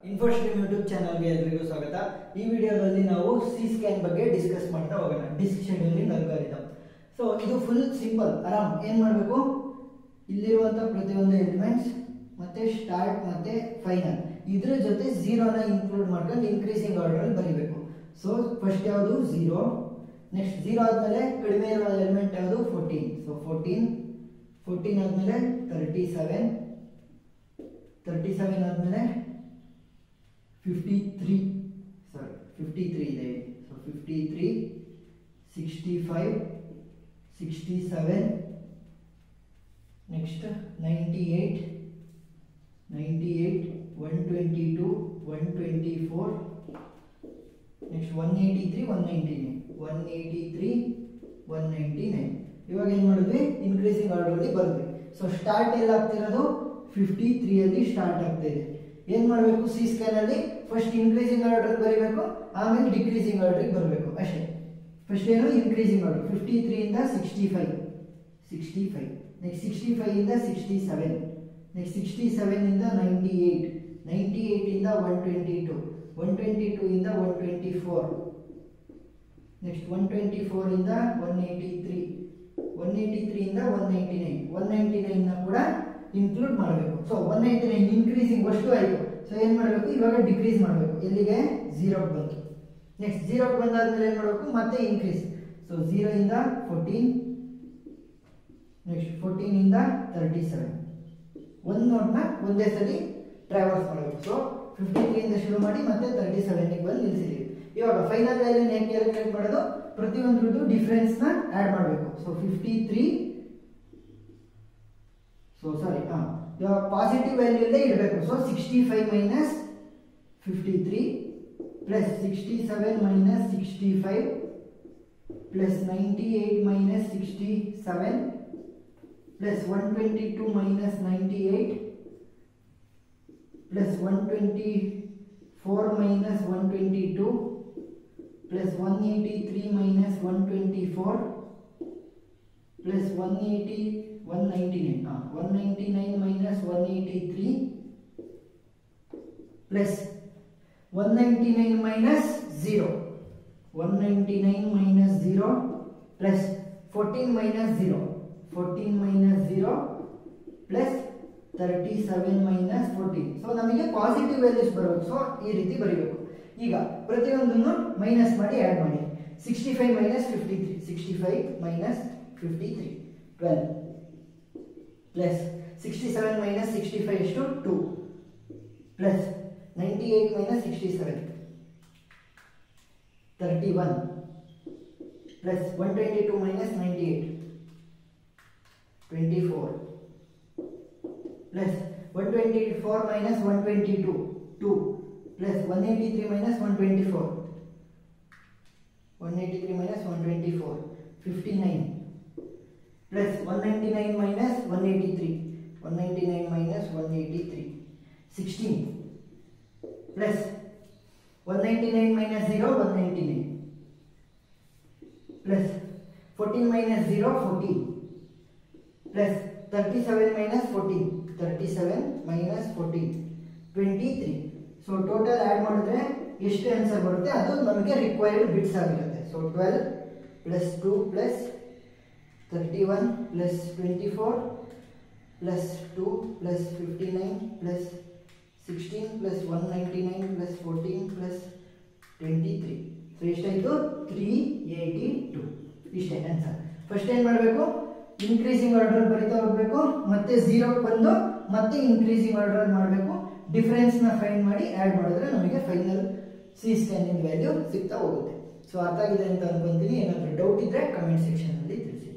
ಇನ್ಫೋಸ್ಟ್ರೀಮ್ YouTube ಚಾನಲ್ಗೆ ಎಲ್ಲರಿಗೂ ಸ್ವಾಗತ. ಈ ವಿಡಿಯೋದಲ್ಲಿ ನಾವು ಸಿ ಸ್ಕ್ಯಾನ್ ಬಗ್ಗೆ ಡಿಸ್ಕಸ್ ಮಾಡ್ತಾ ಹೋಗೋಣ. Disk scheduling algorithm. ಸೊ ಇದು ಫುಲ್ ಸಿಂಪಲ್, ಆರಾಮ್. ಏನ್ ಮಾಡಬೇಕು, ಇಲ್ಲಿರುವಂತ ಪ್ರತಿಯೊಂದು ಎಲಿಮೆಂಟ್ಸ್ ಮತ್ತೆ ಸ್ಟಾರ್ಟ್ ಮತ್ತೆ ಫೈನಲ್ ಇದ್ರ ಜೊತೆ ಝೀರೋನ ಇನ್ಕ್ಲೂಡ್ ಮಾಡ್ಕೊಂಡು ಇನ್ಕ್ರೀಸಿಂಗ್ ಆರ್ಡರ್ ಅಲ್ಲಿ ಬರೀಬೇಕು. ಸೊ ಫಸ್ಟ್ ಯಾವುದು 0, ನೆಕ್ಸ್ಟ್ 0 ಆದ್ಮೇಲೆ ಕಡಿಮೆ ಇರುವ ಎಲಿಮೆಂಟ್ ಯಾವುದು 14. ಸೊ 14 ಆದ್ಮೇಲೆ 37 ಆದ್ಮೇಲೆ 53 ಇದೆ. So 53, 65, 67, next 98, 122, 124, next 183, 199. ಇವಾಗ ಏನ್ ಮಾಡಿದ್ವಿ, ಇನ್ಕ್ರೀಸಿಂಗ್ ಆರ್ಡರ್ ಅಲ್ಲಿ ಬರುತ್ತೆ. ಸೊ ಸ್ಟಾರ್ಟ್ ಎಲ್ಲ ಆಗ್ತಿರೋದು 53 ಅಲ್ಲಿ ಸ್ಟಾರ್ಟ್ ಆಗ್ತಾ ಇದೆ. ಏನ್ ಮಾಡಬೇಕು, ಸಿ ಸ್ಕ್ಯಾನ್ ಅಲ್ಲಿ ಫಸ್ಟ್ ಇನ್ಕ್ರೀಸಿಂಗ್ ಆರ್ಡರ್ ಬರೀಬೇಕು, ಆಮೇಲೆ ಡಿಕ್ರೀಸಿಂಗ್ ಆರ್ಡರ್ ಬರಬೇಕು ಅಷ್ಟೇ. ಫಸ್ಟ್ ಏನು ಇನ್ಕ್ರೀಸಿಂಗ್ ಆರ್ಡರ್ 53 ಇಂದ 65, ನೆಕ್ಸ್ಟ್ 65 ಇಂದ 67, ನೆಕ್ಸ್ಟ್ 67 ಇಂದ 98 ಇಂದ 122 ಇಂದ 124, ನೆಕ್ಸ್ಟ್ 124 ಇಂದ 183 ಇಂದ 199 ನ ಕೂಡ ಇನ್ಕ್ಲೂಡ್ ಮಾಡಬೇಕು. ಸೊ 199 ಇನ್ಕ್ರೀಸಿಂಗ್ ಅಷ್ಟು ಆಯಿತು. ಸೊ ಏನ್ ಮಾಡಬೇಕು, ಇವಾಗ ಡಿಕ್ರೀಸ್ ಮಾಡಬೇಕು. ಎಲ್ಲಿಗೆ, 0 ಬಂತು. ನೆಕ್ಸ್ಟ್ 0 ಬಂದಾದ್ಮೇಲೆ ಏನ್ ಮಾಡಬೇಕು, ಮತ್ತೆ ಇನ್ಕ್ರೀಸ್. ಸೊ 0 ಇಂದ 14, ನೆಕ್ಸ್ಟ್ 14 ಇಂದ 37. ಒಂದು ನೋಟ್ನ ಒಂದೇ ಸರಿ ಟ್ರಾವರ್ಸ್ ಮಾಡಬೇಕು. ಸೊ 53 ಇಂದ ಶುರು ಮಾಡಿ ಮತ್ತೆ 37 ಗೆ ಬಂದು ನಿಲ್ಲಿಸಿದೀವಿ. ಇವಾಗ ಫೈನಲ್ ವ್ಯಾಲ್ಯೂ ಹೇಗೆ ಕ್ಯಾಲ್ಕುಲೇಟ್ ಮಾಡೋದು, ಪ್ರತಿಯೊಂದ್ರದ್ದು ಡಿಫರೆನ್ಸ್ ನ ಆಡ್ ಮಾಡಬೇಕು. ಸೊ 53, ಇವಾಗ ಪಾಸಿಟಿವ್ ವ್ಯಾಲ್ಯೂ ಅಲ್ಲೇ ಇಡಬೇಕು. So 65 minus 53 plus 67 minus 65 plus 98 minus 67 plus 122 minus 98 plus 124 minus 122 plus 183 minus 124 plus 199 minus 183 plus 199 minus 0 plus 14 minus 0 plus 37 minus 14. So ನಮಗೆ ಪಾಸಿಟಿವ್ ವ್ಯಾಲ್ಯೂಸ್ ಬರಬೇಕು. So ಈ ರೀತಿ ಬರೀಬೇಕು. ಈಗ ಪ್ರತಿಯೊಂದನ್ನು ಮೈನಸ್ ಮಾಡಿ ಆಡ್ ಮಾಡಿ. 65 ಮೈನಸ್ 53 12 ಪ್ಲಸ್ 67 ಮೈನಸ್ 65 ಎಷ್ಟು 2 plus 98 minus 67 31 plus 122 minus 98 24 plus 124 minus 122 2 plus 183 minus 124 59 plus 199 minus 183 16 plus 199 minus 0 199 plus 14 minus 0 14 plus 37 minus 14 23. So total add ಮಾಡಿದ್ರೆ ಎಷ್ಟು ಆನ್ಸರ್ ಬರುತ್ತೆ ಅದು ನಮಗೆ ರಿಕ್ವೈರ್ಡ್ ಬಿಟ್ಸ್ ಆಗಿರುತ್ತೆ. So 12 plus 2 plus 31 plus 24 plus 2 plus 59 plus 16 plus 199 plus 14 plus 23. So ಎಷ್ಟಾಯಿತು 382. ಇಷ್ಟೇ answer. First ಏನು ಮಾಡಬೇಕು, ಇನ್ಕ್ರೀಸಿಂಗ್ ಆರ್ಡರ್ ಬರಿತಾ ಹೋಗಬೇಕು, ಮತ್ತೆ 0 ಬಂದು ಮತ್ತೆ ಇನ್ಕ್ರೀಸಿಂಗ್ ಆರ್ಡರ್ ಮಾಡಬೇಕು. ಡಿಫರೆನ್ಸ್ ನ ಫೈಂಡ್ ಮಾಡಿ ಆಡ್ ಮಾಡಿದ್ರೆ ನಮಗೆ ಫೈನಲ್ ಸಿ ಸ್ಕ್ಯಾನಿಂಗ್ ವ್ಯಾಲ್ಯೂ ಸಿಗ್ತಾ ಹೋಗುತ್ತೆ. ಸೊ ಅರ್ಥ ಆಗಿದೆ ಅಂತ ಅನ್ಕೊಂತೀನಿ. ಏನಾದರೂ ಡೌಟ್ ಇದ್ರೆ ಕಮೆಂಟ್ ಸೆಕ್ಷನ್ ಅಲ್ಲಿ ತಿಳಿಸಿ.